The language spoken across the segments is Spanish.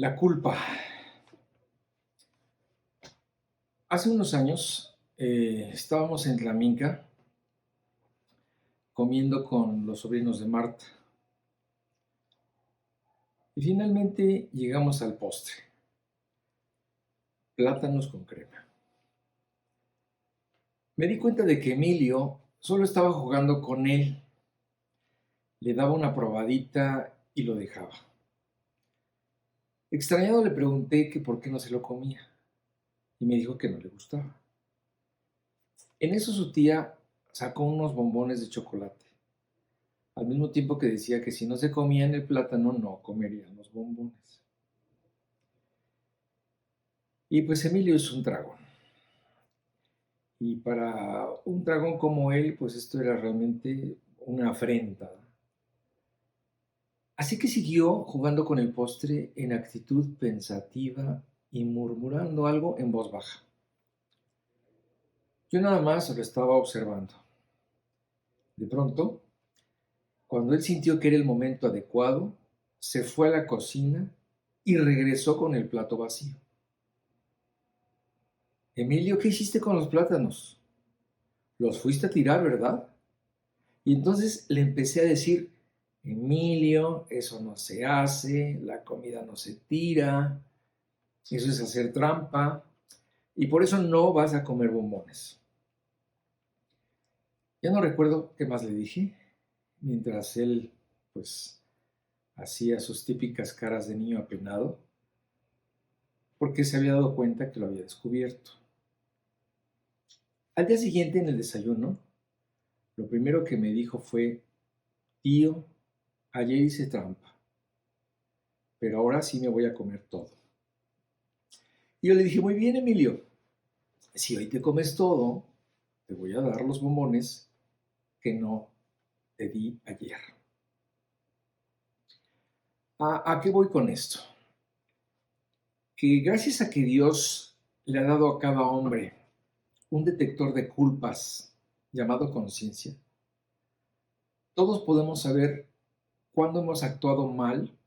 La culpa. Hace unos años estábamos en Tlaminca comiendo con los sobrinos de Marta y finalmente llegamos al postre, plátanos con crema. Me di cuenta de que Emilio solo estaba jugando con él, le daba una probadita y lo dejaba. Extrañado le pregunté que por qué no se lo comía y me dijo que no le gustaba. En eso su tía sacó unos bombones de chocolate, al mismo tiempo que decía que si no se comían el plátano no comerían los bombones. Y pues Emilio es un dragón. Y para un dragón como él, pues esto era realmente una afrenta. Así que siguió jugando con el postre en actitud pensativa y murmurando algo en voz baja. Yo nada más lo estaba observando. De pronto, cuando él sintió que era el momento adecuado, se fue a la cocina y regresó con el plato vacío. Emilio, ¿qué hiciste con los plátanos? Los fuiste a tirar, ¿verdad? Y entonces le empecé a decir, Emilio, eso no se hace, la comida no se tira, eso es hacer trampa, y por eso no vas a comer bombones. Ya no recuerdo qué más le dije, mientras él, pues, hacía sus típicas caras de niño apenado, porque se había dado cuenta que lo había descubierto. Al día siguiente, en el desayuno, lo primero que me dijo fue, tío, ayer hice trampa, pero ahora sí me voy a comer todo. Y yo le dije, muy bien, Emilio, si hoy te comes todo, te voy a dar los bombones que no te di ayer. ¿A qué voy con esto? Que gracias a que Dios le ha dado a cada hombre un detector de culpas llamado conciencia, todos podemos saber cuándo hemos actuado mal,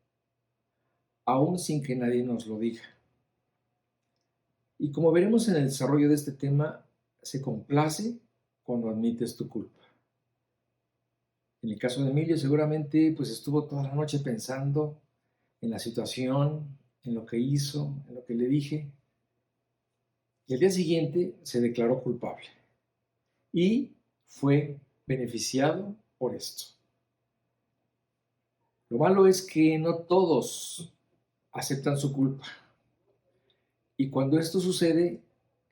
aún sin que nadie nos lo diga. Y como veremos en el desarrollo de este tema, se complace cuando admites tu culpa. En el caso de Emilio, seguramente pues estuvo toda la noche pensando en la situación, en lo que hizo, en lo que le dije, y al día siguiente se declaró culpable y fue beneficiado por esto. Lo malo es que no todos aceptan su culpa. Y cuando esto sucede,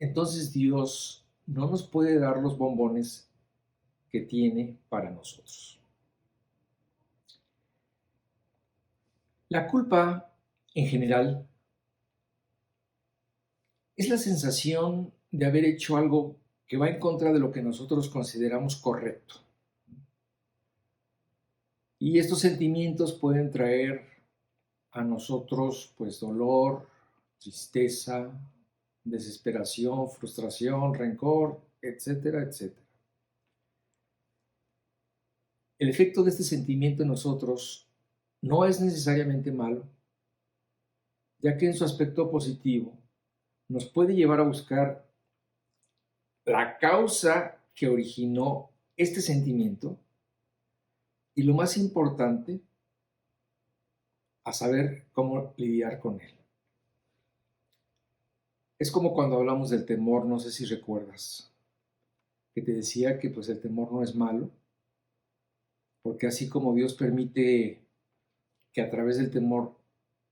entonces Dios no nos puede dar los bombones que tiene para nosotros. La culpa, en general, es la sensación de haber hecho algo que va en contra de lo que nosotros consideramos correcto. Y estos sentimientos pueden traer a nosotros pues dolor, tristeza, desesperación, frustración, rencor, etcétera, etcétera. El efecto de este sentimiento en nosotros no es necesariamente malo, ya que en su aspecto positivo nos puede llevar a buscar la causa que originó este sentimiento y lo más importante, a saber cómo lidiar con él. Es como cuando hablamos del temor, no sé si recuerdas, que te decía que pues el temor no es malo, porque así como Dios permite que a través del temor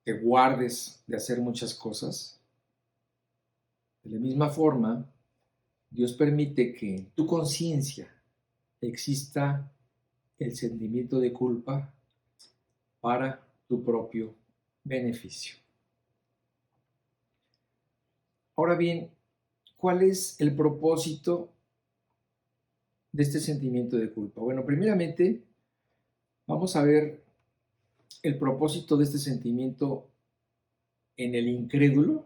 te guardes de hacer muchas cosas, de la misma forma, Dios permite que en tu conciencia exista el sentimiento de culpa para tu propio beneficio. Ahora bien, ¿cuál es el propósito de este sentimiento de culpa? Bueno, primeramente, vamos a ver el propósito de este sentimiento en el incrédulo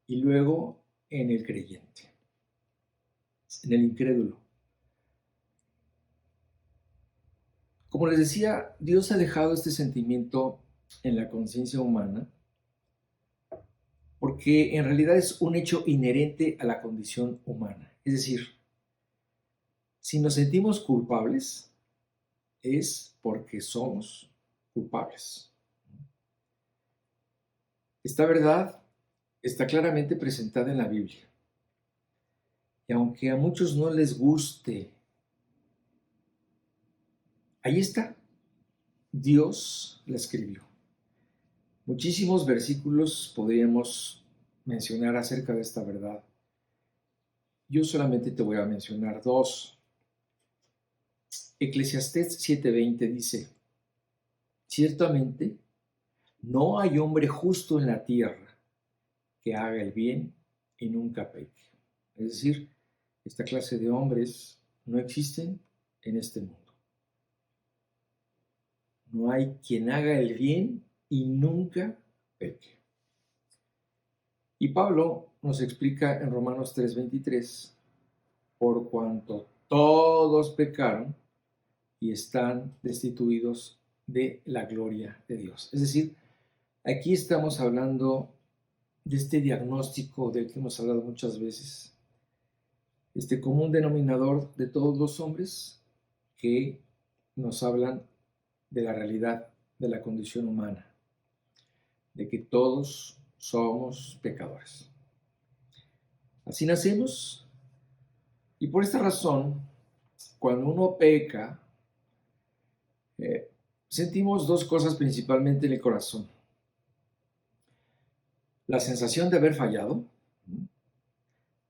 y luego en el creyente. En el incrédulo. Como les decía, Dios ha dejado este sentimiento en la conciencia humana, porque en realidad es un hecho inherente a la condición humana. Es decir, si nos sentimos culpables, es porque somos culpables. Esta verdad está claramente presentada en la Biblia. Y aunque a muchos no les guste, ahí está. Dios la escribió. Muchísimos versículos podríamos mencionar acerca de esta verdad. Yo solamente te voy a mencionar dos. Eclesiastés 7:20 dice: ciertamente no hay hombre justo en la tierra que haga el bien y nunca peque. Es decir, esta clase de hombres no existen en este mundo. No hay quien haga el bien y nunca peque. Y Pablo nos explica en Romanos 3:23, por cuanto todos pecaron y están destituidos de la gloria de Dios. Es decir, aquí estamos hablando de este diagnóstico del que hemos hablado muchas veces, este común denominador de todos los hombres que nos hablan de la realidad de la condición humana, de que todos somos pecadores. Así nacemos, y por esta razón, cuando uno peca, sentimos dos cosas principalmente en el corazón. La sensación de haber fallado,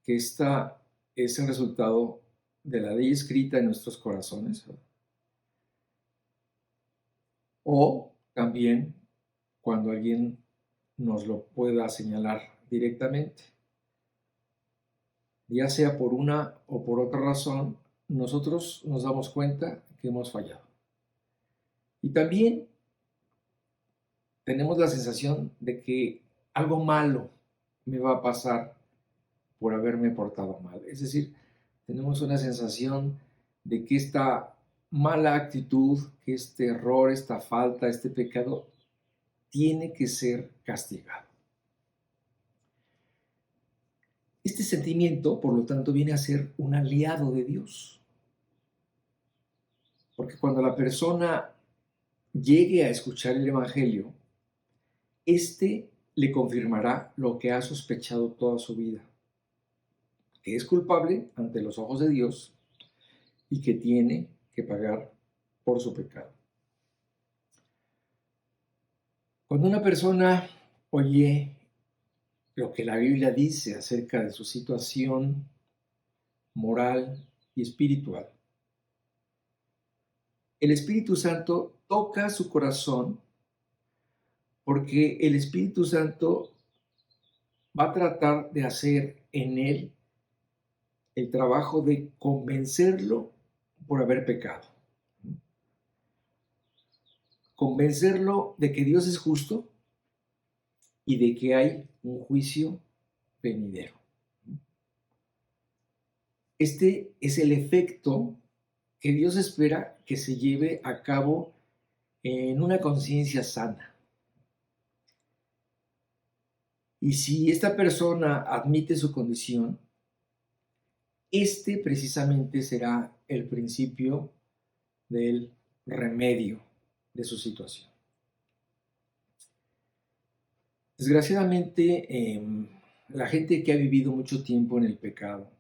que esta es el resultado de la ley escrita en nuestros corazones, o también cuando alguien nos lo pueda señalar directamente. Ya sea por una o por otra razón, nosotros nos damos cuenta que hemos fallado. Y también tenemos la sensación de que algo malo me va a pasar por haberme portado mal. Es decir, tenemos una sensación de que esta mala actitud, que este error, esta falta, este pecado, tiene que ser castigado. Este sentimiento, por lo tanto, viene a ser un aliado de Dios. Porque cuando la persona llegue a escuchar el Evangelio, este le confirmará lo que ha sospechado toda su vida, que es culpable ante los ojos de Dios y que tiene que pagar por su pecado. Cuando una persona oye lo que la Biblia dice acerca de su situación moral y espiritual, el Espíritu Santo toca su corazón, porque el Espíritu Santo va a tratar de hacer en él el trabajo de convencerlo por haber pecado. Convencerlo de que Dios es justo y de que hay un juicio venidero. Este es el efecto que Dios espera que se lleve a cabo en una conciencia sana. Y si esta persona admite su condición, este precisamente será el principio del remedio de su situación. Desgraciadamente, la gente que ha vivido mucho tiempo en el pecado,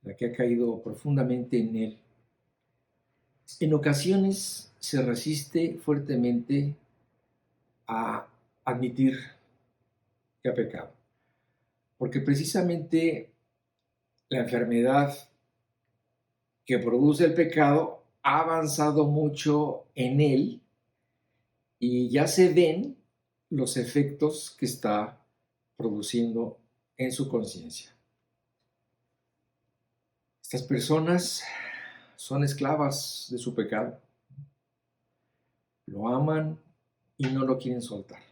la que ha caído profundamente en él, en ocasiones se resiste fuertemente a admitir que ha pecado, porque precisamente la enfermedad que produce el pecado ha avanzado mucho en él y ya se ven los efectos que está produciendo en su conciencia. Estas personas son esclavas de su pecado. Lo aman y no lo quieren soltar.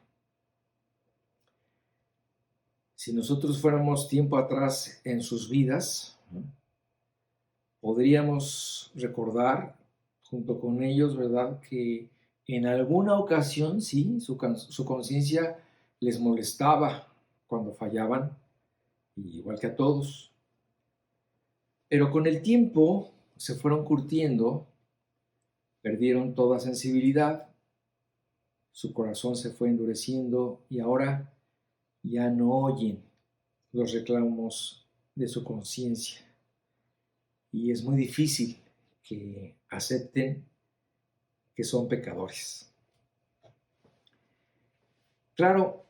Si nosotros fuéramos tiempo atrás en sus vidas, podríamos recordar junto con ellos, ¿verdad?, que En alguna ocasión, sí, su conciencia les molestaba cuando fallaban, igual que a todos. Pero con el tiempo se fueron curtiendo, perdieron toda sensibilidad, su corazón se fue endureciendo y ahora ya no oyen los reclamos de su conciencia. Y es muy difícil que acepten que son pecadores. Claro,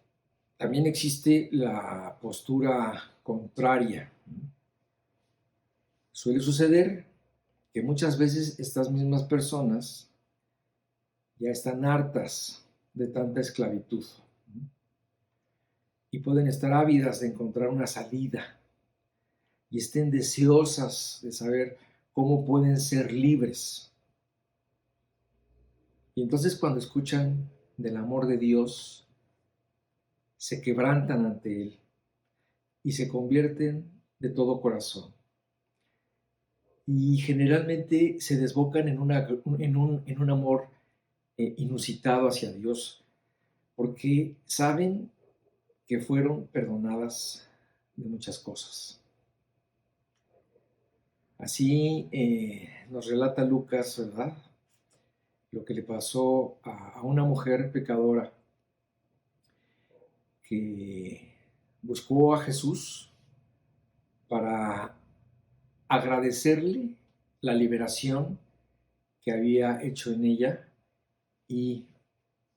también existe la postura contraria. Suele suceder que muchas veces estas mismas personas ya están hartas de tanta esclavitud y pueden estar ávidas de encontrar una salida y estén deseosas de saber cómo pueden ser libres. Y entonces cuando escuchan del amor de Dios, se quebrantan ante Él y se convierten de todo corazón. Y generalmente se desbocan en un amor inusitado hacia Dios, porque saben que fueron perdonadas de muchas cosas. Así nos relata Lucas, ¿verdad? Lo que le pasó a una mujer pecadora que buscó a Jesús para agradecerle la liberación que había hecho en ella, y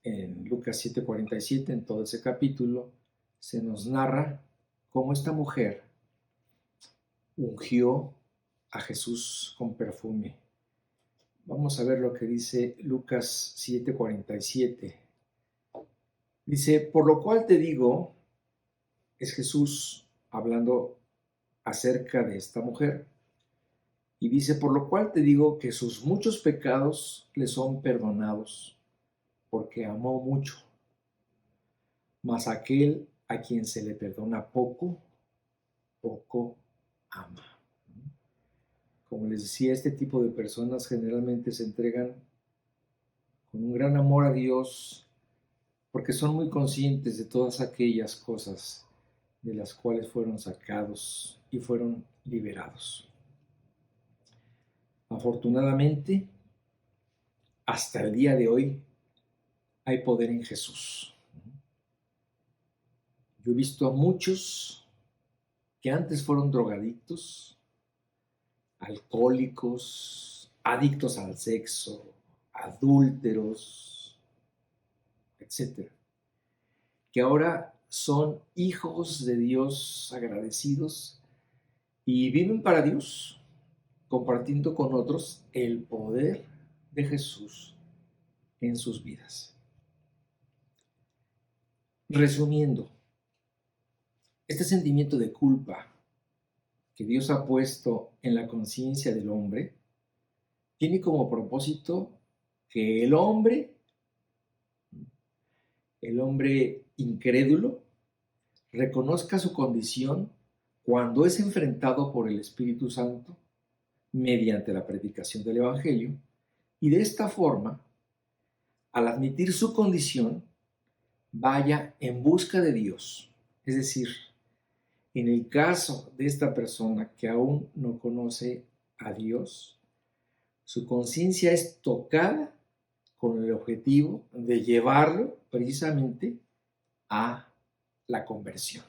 en Lucas 7:47, en todo ese capítulo, se nos narra cómo esta mujer ungió a Jesús con perfume. Vamos a ver lo que dice Lucas 7:47. Dice, por lo cual te digo, es Jesús hablando acerca de esta mujer, y dice, por lo cual te digo que sus muchos pecados le son perdonados, porque amó mucho. Mas aquel a quien se le perdona poco, poco ama. Como les decía, este tipo de personas generalmente se entregan con un gran amor a Dios porque son muy conscientes de todas aquellas cosas de las cuales fueron sacados y fueron liberados. Afortunadamente, hasta el día de hoy hay poder en Jesús. Yo he visto a muchos que antes fueron drogadictos, alcohólicos, adictos al sexo, adúlteros, etcétera, que ahora son hijos de Dios agradecidos y viven para Dios, compartiendo con otros el poder de Jesús en sus vidas. Resumiendo, este sentimiento de culpa que Dios ha puesto en la conciencia del hombre tiene como propósito que el hombre incrédulo, reconozca su condición cuando es enfrentado por el Espíritu Santo mediante la predicación del Evangelio, y de esta forma, al admitir su condición, vaya en busca de Dios. Es decir, en el caso de esta persona que aún no conoce a Dios, su conciencia es tocada con el objetivo de llevarlo precisamente a la conversión.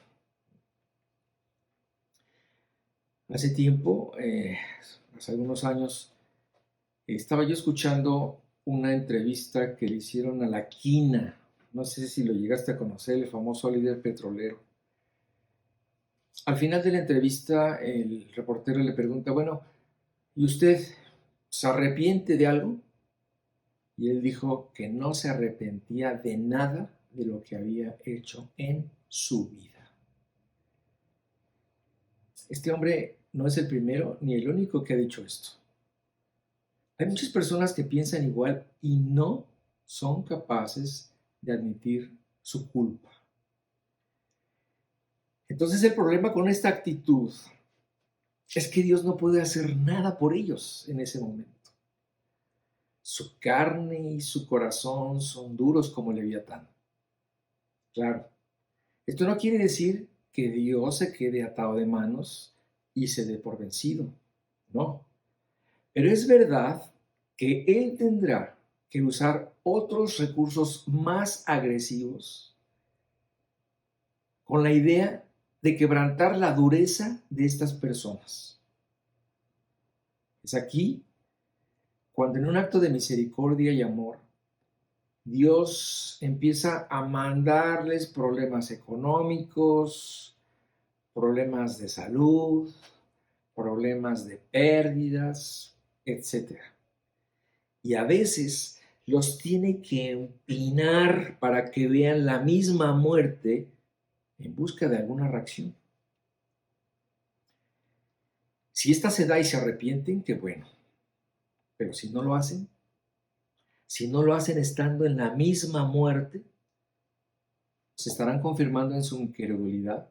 Hace tiempo, hace algunos años, estaba yo escuchando una entrevista que le hicieron a La Quina. No sé si lo llegaste a conocer, el famoso líder petrolero. Al final de la entrevista, el reportero le pregunta, bueno, ¿y usted se arrepiente de algo? Y él dijo que no se arrepentía de nada de lo que había hecho en su vida. Este hombre no es el primero ni el único que ha dicho esto. Hay muchas personas que piensan igual y no son capaces de admitir su culpa. Entonces el problema con esta actitud es que Dios no puede hacer nada por ellos en ese momento. Su carne y su corazón son duros como Leviatán. Claro, esto no quiere decir que Dios se quede atado de manos y se dé por vencido. No. Pero es verdad que Él tendrá que usar otros recursos más agresivos con la idea de quebrantar la dureza de estas personas. Es aquí cuando en un acto de misericordia y amor, Dios empieza a mandarles problemas económicos, problemas de salud, problemas de pérdidas, etcétera. Y a veces los tiene que empinar para que vean la misma muerte en busca de alguna reacción. Si esta se da y se arrepienten, qué bueno. Pero si no lo hacen, si no lo hacen estando en la misma muerte, se estarán confirmando en su incredulidad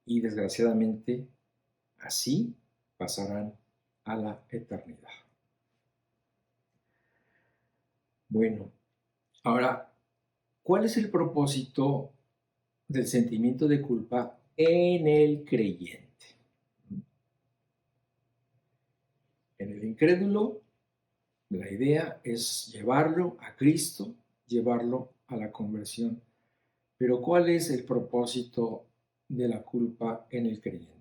y desgraciadamente así pasarán a la eternidad. Bueno, ahora, ¿cuál es el propósito del sentimiento de culpa en el creyente? En el incrédulo, la idea es llevarlo a Cristo, llevarlo a la conversión. Pero ¿cuál es el propósito de la culpa en el creyente?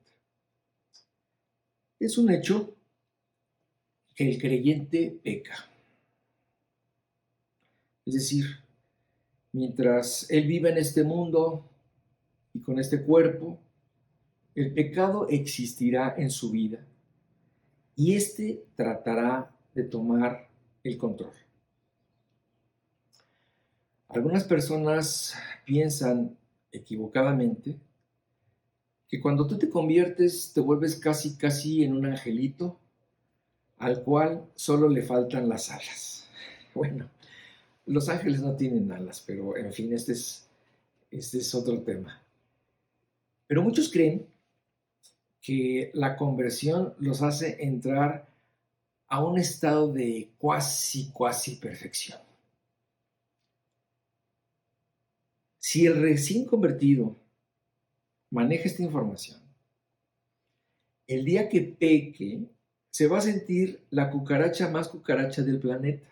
Es un hecho que el creyente peca. Es decir, mientras él vive en este mundo y con este cuerpo, el pecado existirá en su vida y éste tratará de tomar el control. Algunas personas piensan equivocadamente que cuando tú te conviertes te vuelves casi en un angelito al cual solo le faltan las alas. Bueno, los ángeles no tienen alas, pero en fin, este es otro tema. Pero muchos creen que la conversión los hace entrar a un estado de cuasi perfección. Si el recién convertido maneja esta información, el día que peque, se va a sentir la cucaracha más cucaracha del planeta.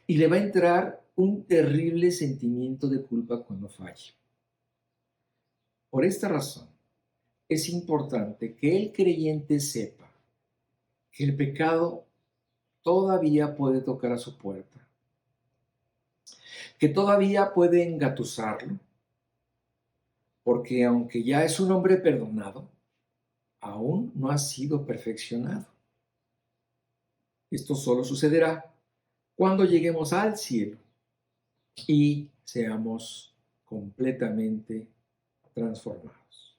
Y le va a entrar un terrible sentimiento de culpa cuando falle. Por esta razón, es importante que el creyente sepa que el pecado todavía puede tocar a su puerta, que todavía puede engatusarlo, porque aunque ya es un hombre perdonado, aún no ha sido perfeccionado. Esto solo sucederá cuando lleguemos al cielo y seamos completamente transformados.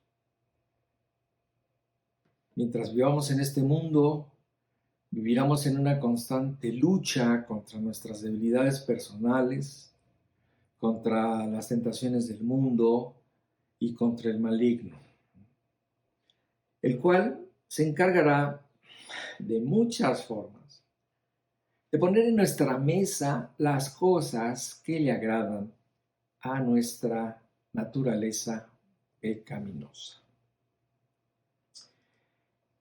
Mientras vivamos en este mundo, viviremos en una constante lucha contra nuestras debilidades personales, contra las tentaciones del mundo y contra el maligno, el cual se encargará de muchas formas de poner en nuestra mesa las cosas que le agradan a nuestra naturaleza pecaminosa.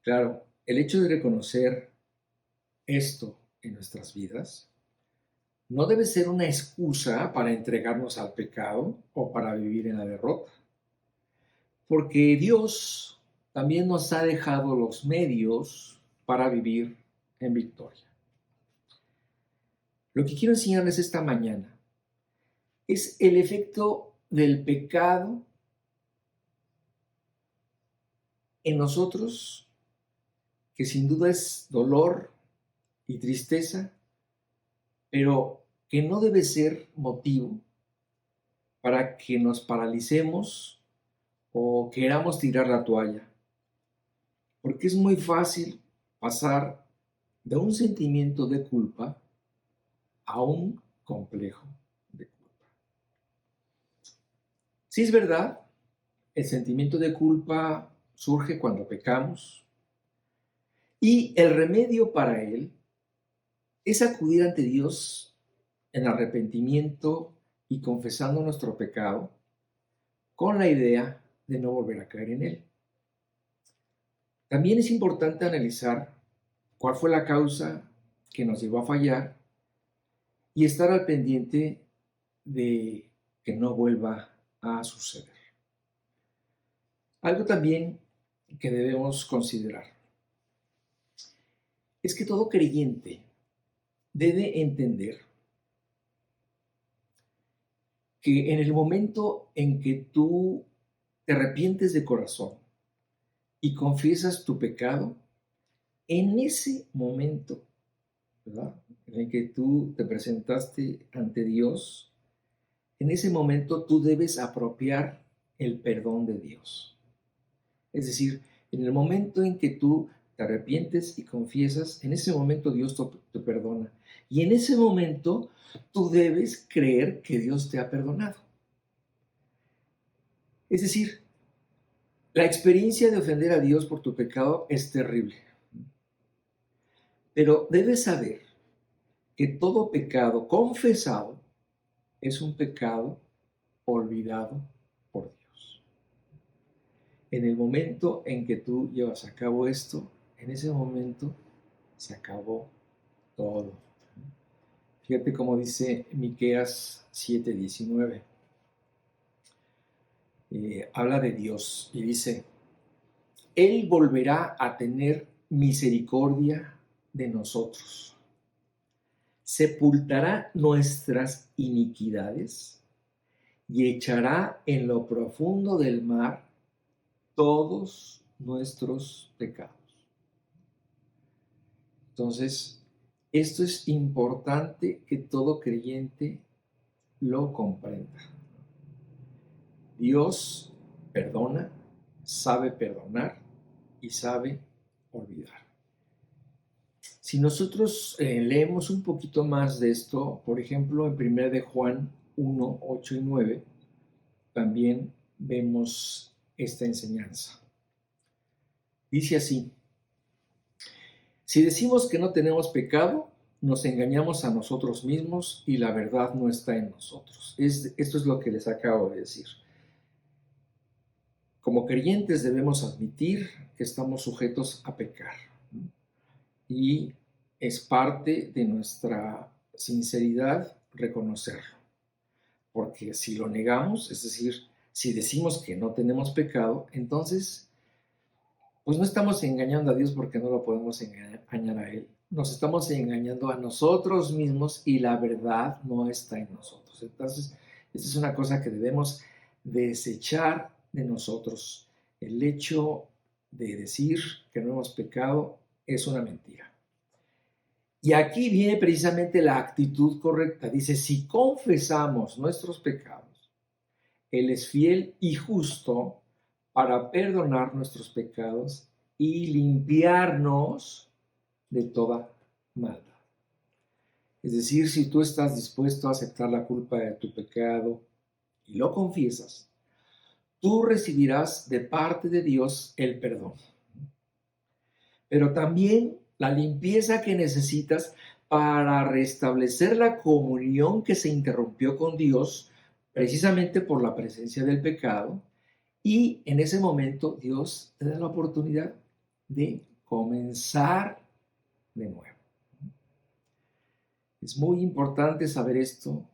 Claro, el hecho de reconocer esto en nuestras vidas no debe ser una excusa para entregarnos al pecado o para vivir en la derrota, porque Dios también nos ha dejado los medios para vivir en victoria. Lo que quiero enseñarles esta mañana es el efecto del pecado en nosotros, que sin duda es dolor y tristeza, pero que no debe ser motivo para que nos paralicemos o queramos tirar la toalla, porque es muy fácil pasar de un sentimiento de culpa a un complejo de culpa. Sí es verdad, el sentimiento de culpa surge cuando pecamos y el remedio para él es acudir ante Dios en arrepentimiento y confesando nuestro pecado con la idea de no volver a caer en él. También es importante analizar cuál fue la causa que nos llevó a fallar y estar al pendiente de que no vuelva a suceder. Algo también que debemos considerar es que todo creyente debe entender que en el momento en que tú te arrepientes de corazón y confiesas tu pecado, en ese momento, ¿verdad?, en el que tú te presentaste ante Dios, en ese momento tú debes apropiar el perdón de Dios. Es decir, en el momento en que tú te arrepientes y confiesas, en ese momento Dios te perdona. Y en ese momento tú debes creer que Dios te ha perdonado. Es decir, la experiencia de ofender a Dios por tu pecado es terrible. Pero debes saber que todo pecado confesado es un pecado olvidado por Dios. En el momento en que tú llevas a cabo esto, en ese momento se acabó todo. Fíjate cómo dice Miqueas 7:19. Habla de Dios y dice: Él volverá a tener misericordia de nosotros. Sepultará nuestras iniquidades y echará en lo profundo del mar todos nuestros pecados. Entonces, esto es importante que todo creyente lo comprenda. Dios perdona, sabe perdonar y sabe olvidar. Si nosotros leemos un poquito más de esto, por ejemplo, en 1 de Juan 1, 8 y 9, también vemos esta enseñanza. Dice así: si decimos que no tenemos pecado, nos engañamos a nosotros mismos y la verdad no está en nosotros. Esto es lo que les acabo de decir. Como creyentes debemos admitir que estamos sujetos a pecar. Y es parte de nuestra sinceridad reconocerlo. Porque si lo negamos, es decir, si decimos que no tenemos pecado, entonces pues no estamos engañando a Dios porque no lo podemos engañar a Él. Nos estamos engañando a nosotros mismos y la verdad no está en nosotros. Entonces, esta es una cosa que debemos desechar de nosotros. El hecho de decir que no hemos pecado es una mentira. Y aquí viene precisamente la actitud correcta. Dice: si confesamos nuestros pecados, Él es fiel y justo para perdonar nuestros pecados y limpiarnos de toda maldad. Es decir, si tú estás dispuesto a aceptar la culpa de tu pecado y lo confiesas, tú recibirás de parte de Dios el perdón. Pero también la limpieza que necesitas para restablecer la comunión que se interrumpió con Dios precisamente por la presencia del pecado. Y en ese momento Dios te da la oportunidad de comenzar de nuevo. Es muy importante saber esto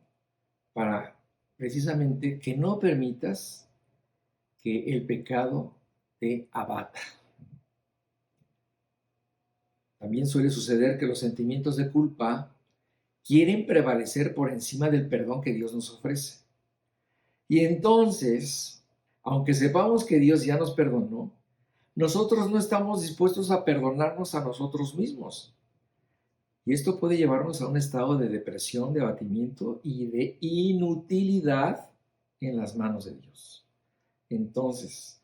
para precisamente que no permitas que el pecado te abata. También suele suceder que los sentimientos de culpa quieren prevalecer por encima del perdón que Dios nos ofrece. Y entonces, aunque sepamos que Dios ya nos perdonó, nosotros no estamos dispuestos a perdonarnos a nosotros mismos. Y esto puede llevarnos a un estado de depresión, de abatimiento y de inutilidad en las manos de Dios. Entonces,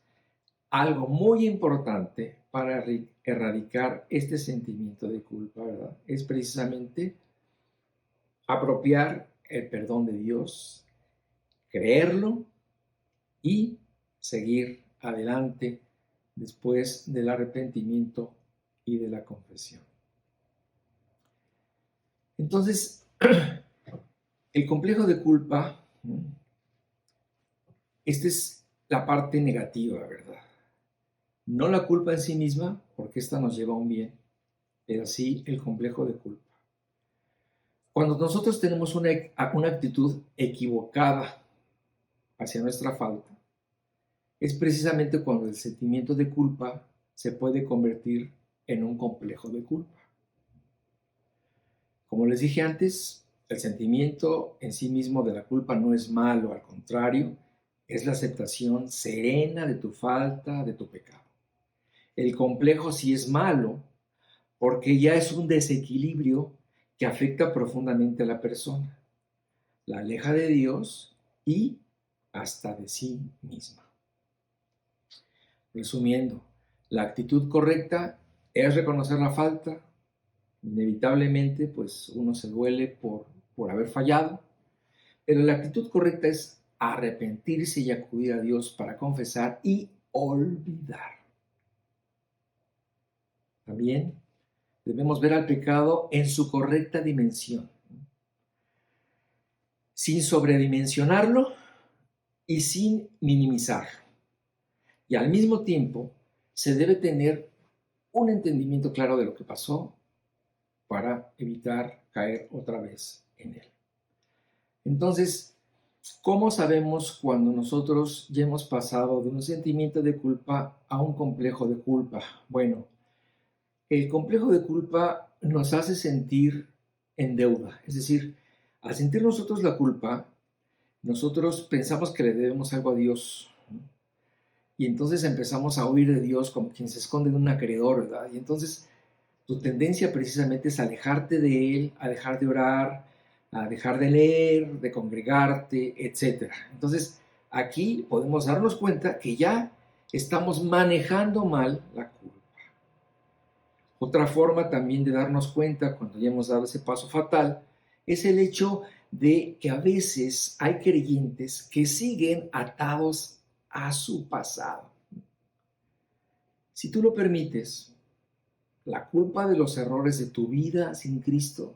algo muy importante para erradicar este sentimiento de culpa, ¿verdad?, es precisamente apropiar el perdón de Dios, creerlo y seguir adelante después del arrepentimiento y de la confesión. Entonces, el complejo de culpa, esta es la parte negativa, ¿verdad? No la culpa en sí misma, porque esta nos lleva a un bien, pero sí el complejo de culpa. Cuando nosotros tenemos una actitud equivocada hacia nuestra falta, es precisamente cuando el sentimiento de culpa se puede convertir en un complejo de culpa. Como les dije antes, el sentimiento en sí mismo de la culpa no es malo, al contrario, es la aceptación serena de tu falta, de tu pecado. El complejo sí es malo porque ya es un desequilibrio que afecta profundamente a la persona, la aleja de Dios y hasta de sí misma. Resumiendo, la actitud correcta es reconocer la falta. Inevitablemente, pues uno se duele por haber fallado, pero la actitud correcta es arrepentirse y acudir a Dios para confesar y olvidar. También debemos ver al pecado en su correcta dimensión, sin sobredimensionarlo y sin minimizarlo. Y al mismo tiempo, se debe tener un entendimiento claro de lo que pasó para evitar caer otra vez en él. Entonces, ¿cómo sabemos cuando nosotros ya hemos pasado de un sentimiento de culpa a un complejo de culpa? Bueno, el complejo de culpa nos hace sentir en deuda. Es decir, al sentir nosotros la culpa, nosotros pensamos que le debemos algo a Dios, ¿no? Y entonces empezamos a huir de Dios como quien se esconde de un acreedor, ¿verdad? Y entonces tu tendencia precisamente es alejarte de Él, a dejar de orar, a dejar de leer, de congregarte, etc. Entonces, aquí podemos darnos cuenta que ya estamos manejando mal la culpa. Otra forma también de darnos cuenta cuando ya hemos dado ese paso fatal es el hecho de que a veces hay creyentes que siguen atados a su pasado. Si tú lo permites, la culpa de los errores de tu vida sin Cristo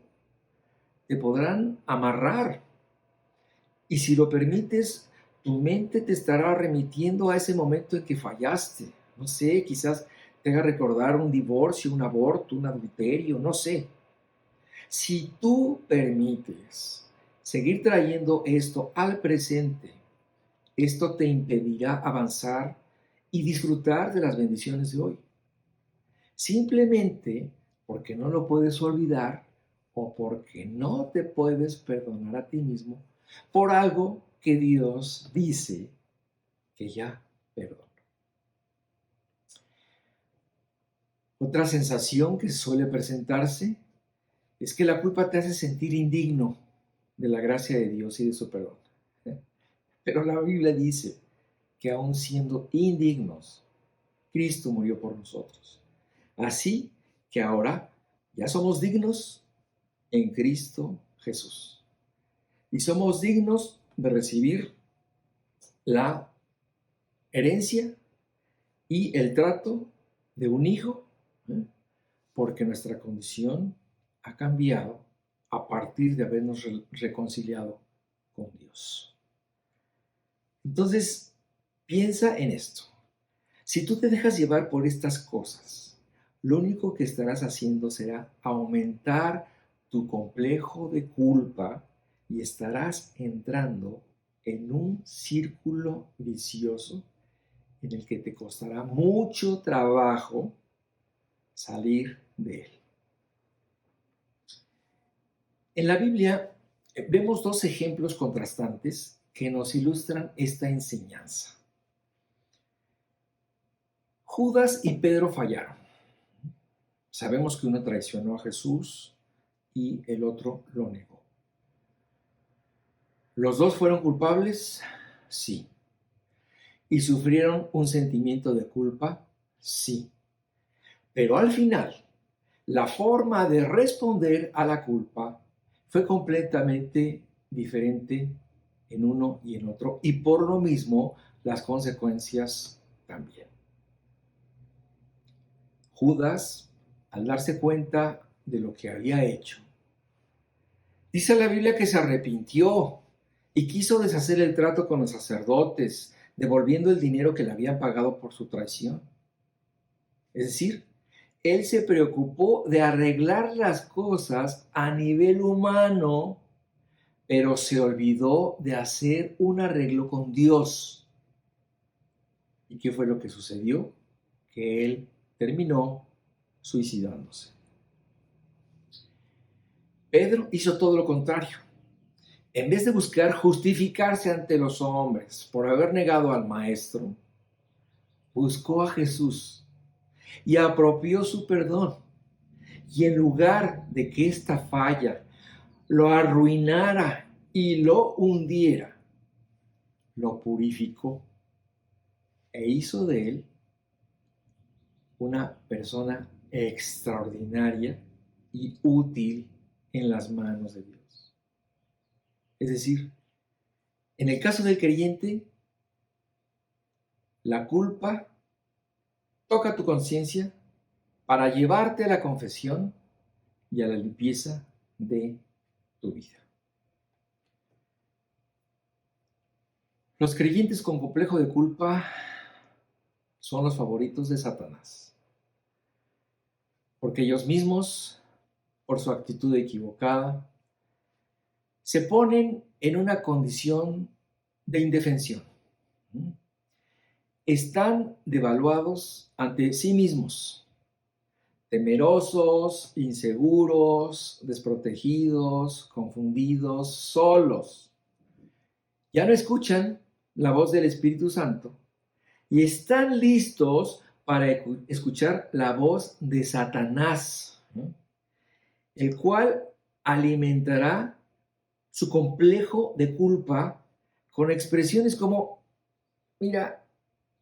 te podrán amarrar. Y si lo permites, tu mente te estará remitiendo a ese momento en que fallaste. No sé, quizás te haga recordar un divorcio, un aborto, un adulterio, no sé. Si tú permites seguir trayendo esto al presente, esto te impedirá avanzar y disfrutar de las bendiciones de hoy. Simplemente porque no lo puedes olvidar o porque no te puedes perdonar a ti mismo por algo que Dios dice que ya perdonó. Otra sensación que suele presentarse es que la culpa te hace sentir indigno de la gracia de Dios y de su perdón. Pero la Biblia dice que aun siendo indignos, Cristo murió por nosotros. Así que ahora ya somos dignos en Cristo Jesús. Y somos dignos de recibir la herencia y el trato de un hijo, ¿eh? Porque nuestra condición ha cambiado a partir de habernos reconciliado con Dios. Entonces, piensa en esto. Si tú te dejas llevar por estas cosas, lo único que estarás haciendo será aumentar tu complejo de culpa y estarás entrando en un círculo vicioso en el que te costará mucho trabajo salir de él. En la Biblia vemos dos ejemplos contrastantes que nos ilustran esta enseñanza. Judas y Pedro fallaron. Sabemos que uno traicionó a Jesús y el otro lo negó. ¿Los dos fueron culpables? Sí. ¿Y sufrieron un sentimiento de culpa? Sí. Pero al final, la forma de responder a la culpa fue completamente diferente en uno y en otro, y por lo mismo las consecuencias también. Judas, al darse cuenta de lo que había hecho, Dice la Biblia que se arrepintió y quiso deshacer el trato con los sacerdotes, devolviendo el dinero que le habían pagado por su traición. Es decir, él se preocupó de arreglar las cosas a nivel humano, pero se olvidó de hacer un arreglo con Dios. ¿Y qué fue lo que sucedió? Que él terminó suicidándose. Pedro hizo todo lo contrario. En vez de buscar justificarse ante los hombres por haber negado al Maestro, buscó a Jesús y apropió su perdón. Y en lugar de que esta falla lo arruinara y lo hundiera, lo purificó e hizo de él una persona extraordinaria y útil en las manos de Dios. Es decir, en el caso del creyente, la culpa toca tu conciencia para llevarte a la confesión y a la limpieza de tu vida. Los creyentes con complejo de culpa son los favoritos de Satanás, porque ellos mismos, por su actitud equivocada, se ponen en una condición de indefensión. Están devaluados ante sí mismos, temerosos, inseguros, desprotegidos, confundidos, solos. Ya no escuchan la voz del Espíritu Santo y están listos para escuchar la voz de Satanás, ¿no? El cual alimentará su complejo de culpa con expresiones como, mira,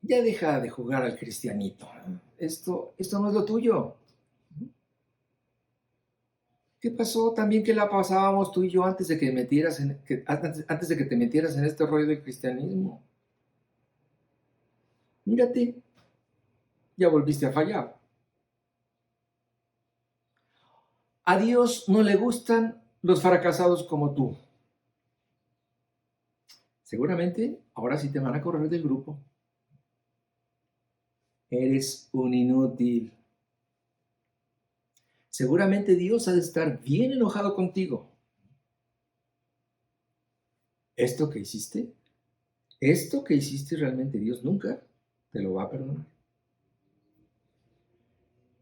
ya deja de jugar al cristianito, ¿no? Esto no es lo tuyo. ¿Qué pasó también que la pasábamos tú y yo antes de que antes de que te metieras en este rollo del cristianismo? Mírate, ya volviste a fallar. A Dios no le gustan los fracasados como tú. Seguramente ahora sí te van a correr del grupo. Eres un inútil. Seguramente Dios ha de estar bien enojado contigo. Esto que hiciste realmente Dios nunca te lo va a perdonar.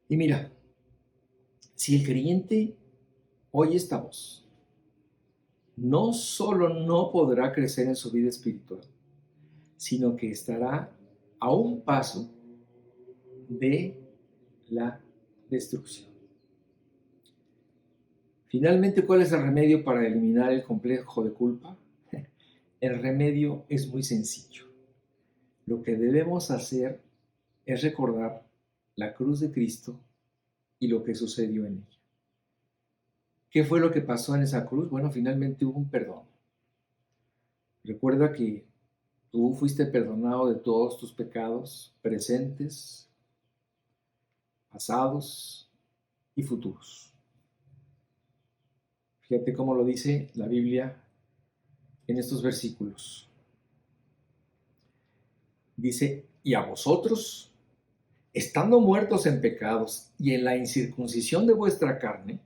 Y mira, si el creyente oye esta voz, no solo no podrá crecer en su vida espiritual, sino que estará a un paso de la destrucción. Finalmente, ¿cuál es el remedio para eliminar el complejo de culpa? El remedio es muy sencillo. Lo que debemos hacer es recordar la cruz de Cristo y lo que sucedió en ella. ¿Qué fue lo que pasó en esa cruz? Bueno, finalmente hubo un perdón. Recuerda que tú fuiste perdonado de todos tus pecados presentes, pasados y futuros. Fíjate cómo lo dice la Biblia en estos versículos. Dice, y a vosotros, estando muertos en pecados y en la incircuncisión de vuestra carne,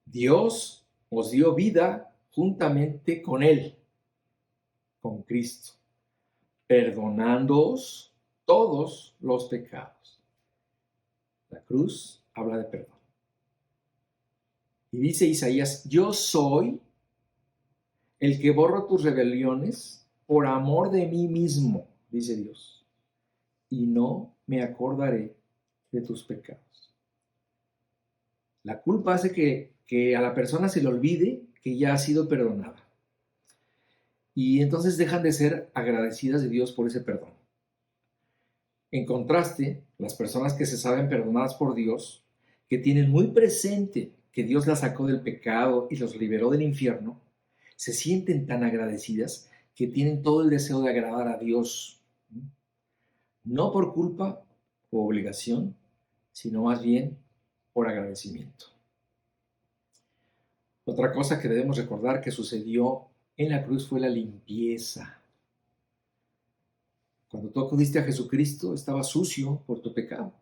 Dios os dio vida juntamente con Él, con Cristo, perdonándoos todos los pecados. La cruz habla de perdón. Y dice Isaías, yo soy el que borro tus rebeliones por amor de mí mismo, dice Dios, y no me acordaré de tus pecados. La culpa hace que a la persona se le olvide que ya ha sido perdonada. Y entonces dejan de ser agradecidas de Dios por ese perdón. En contraste, las personas que se saben perdonadas por Dios, que tienen muy presente que Dios las sacó del pecado y los liberó del infierno, se sienten tan agradecidas que tienen todo el deseo de agradar a Dios. No por culpa o obligación, sino más bien por agradecimiento. Otra cosa que debemos recordar que sucedió en la cruz fue la limpieza. Cuando tú acudiste a Jesucristo, estaba sucio por tu pecado,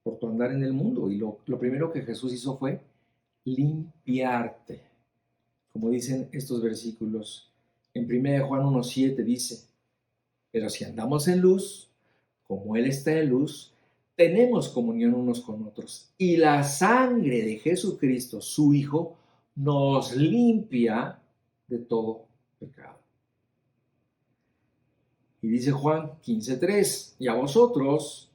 por tu andar en el mundo. Y lo primero que Jesús hizo fue limpiarte. Como dicen estos versículos. En 1 Juan 1:7 dice, pero si andamos en luz, como Él está en luz, tenemos comunión unos con otros. Y la sangre de Jesucristo, su Hijo, nos limpia de todo pecado. Y dice Juan 15:3, y a vosotros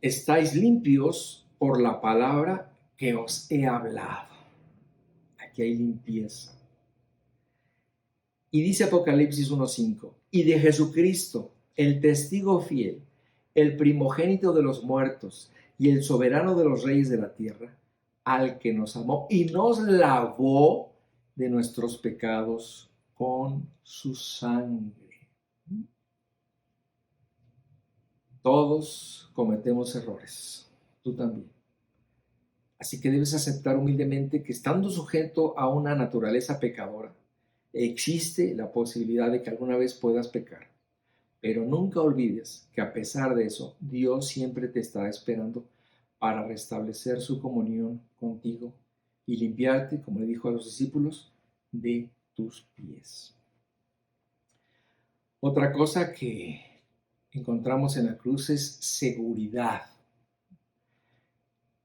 estáis limpios por la palabra que os he hablado. Aquí hay limpieza. Y dice Apocalipsis 1:5, y de Jesucristo, el testigo fiel, el primogénito de los muertos y el soberano de los reyes de la tierra, al que nos amó y nos lavó de nuestros pecados con su sangre. Todos cometemos errores, tú también. Así que debes aceptar humildemente que estando sujeto a una naturaleza pecadora, existe la posibilidad de que alguna vez puedas pecar. Pero nunca olvides que a pesar de eso, Dios siempre te estará esperando para restablecer su comunión contigo y limpiarte, como le dijo a los discípulos, de tus pies. Otra cosa que encontramos en la cruz es seguridad.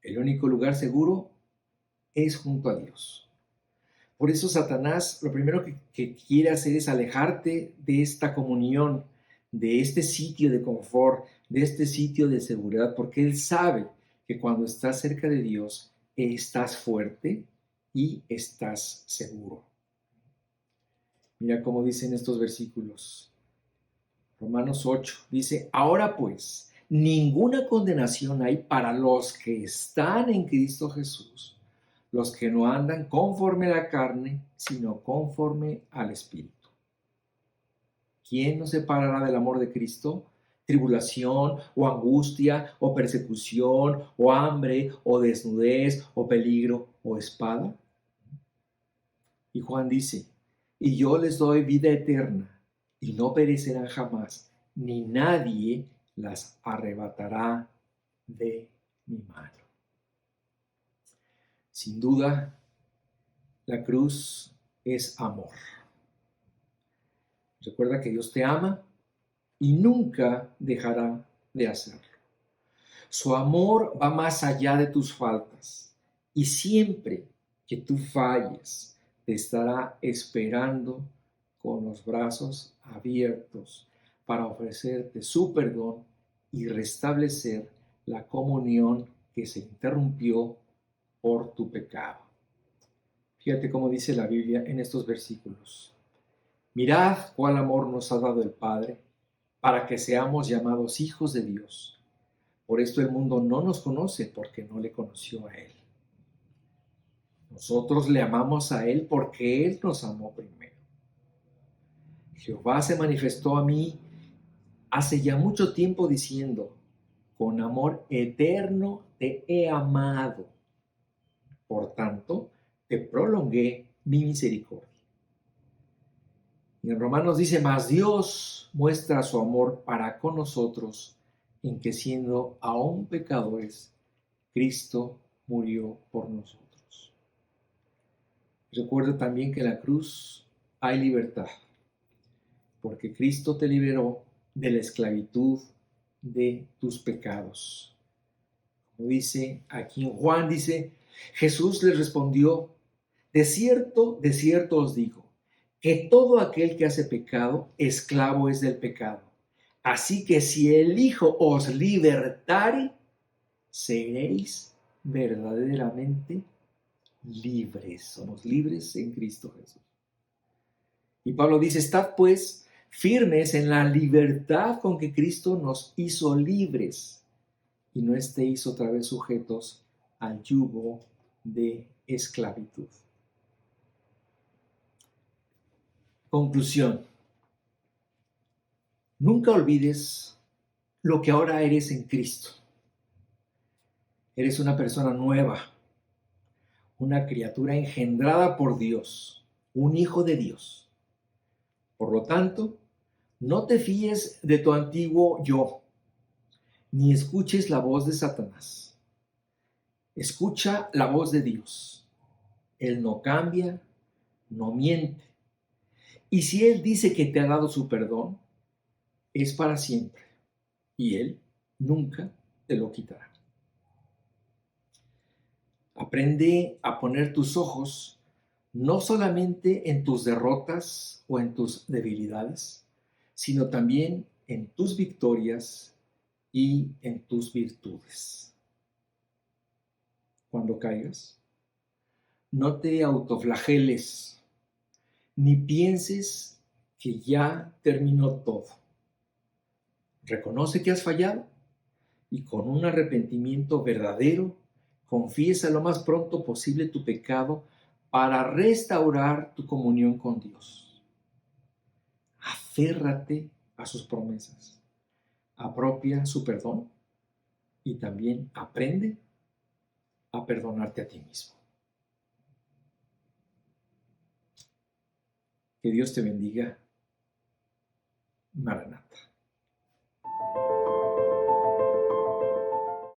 El único lugar seguro es junto a Dios. Por eso Satanás lo primero que quiere hacer es alejarte de esta comunión, de este sitio de confort, de este sitio de seguridad, porque él sabe que cuando estás cerca de Dios, estás fuerte y estás seguro. Mira cómo dicen estos versículos. Romanos 8 dice, ahora pues, ninguna condenación hay para los que están en Cristo Jesús, los que no andan conforme a la carne, sino conforme al Espíritu. ¿Quién nos separará del amor de Cristo? ¿Tribulación, o angustia, o persecución, o hambre, o desnudez, o peligro, o espada? Y Juan dice, y yo les doy vida eterna, y no perecerán jamás, ni nadie las arrebatará de mi mano. Sin duda, la cruz es amor. Recuerda que Dios te ama y nunca dejará de hacerlo. Su amor va más allá de tus faltas y siempre que tú falles, te estará esperando con los brazos abiertos para ofrecerte su perdón y restablecer la comunión que se interrumpió por tu pecado. Fíjate cómo dice la Biblia en estos versículos. Mirad cuál amor nos ha dado el Padre para que seamos llamados hijos de Dios. Por esto el mundo no nos conoce porque no le conoció a Él. Nosotros le amamos a Él porque Él nos amó primero. Jehová se manifestó a mí hace ya mucho tiempo diciendo, con amor eterno te he amado. Por tanto, te prolongué mi misericordia. Y en Romanos dice, mas Dios muestra su amor para con nosotros en que siendo aún pecadores, Cristo murió por nosotros. Recuerda también que en la cruz hay libertad, porque Cristo te liberó de la esclavitud de tus pecados. Como dice aquí en Juan, dice, Jesús les respondió, de cierto os digo, que todo aquel que hace pecado, esclavo es del pecado. Así que si el Hijo os libertare, seréis verdaderamente libres. Somos libres en Cristo Jesús. Y Pablo dice, estad pues firmes en la libertad con que Cristo nos hizo libres y no estéis otra vez sujetos al yugo de esclavitud. Conclusión. Nunca olvides lo que ahora eres en Cristo. Eres una persona nueva, una criatura engendrada por Dios, un hijo de Dios. Por lo tanto, no te fíes de tu antiguo yo, ni escuches la voz de Satanás. Escucha la voz de Dios. Él no cambia, no miente. Y si Él dice que te ha dado su perdón, es para siempre. Y Él nunca te lo quitará. Aprende a poner tus ojos no solamente en tus derrotas o en tus debilidades, sino también en tus victorias y en tus virtudes. Cuando caigas, no te autoflageles, ni pienses que ya terminó todo. Reconoce que has fallado y con un arrepentimiento verdadero, confiesa lo más pronto posible tu pecado para restaurar tu comunión con Dios. Aférrate a sus promesas, apropia su perdón y también aprende a perdonarte a ti mismo. Que Dios te bendiga. Maranata.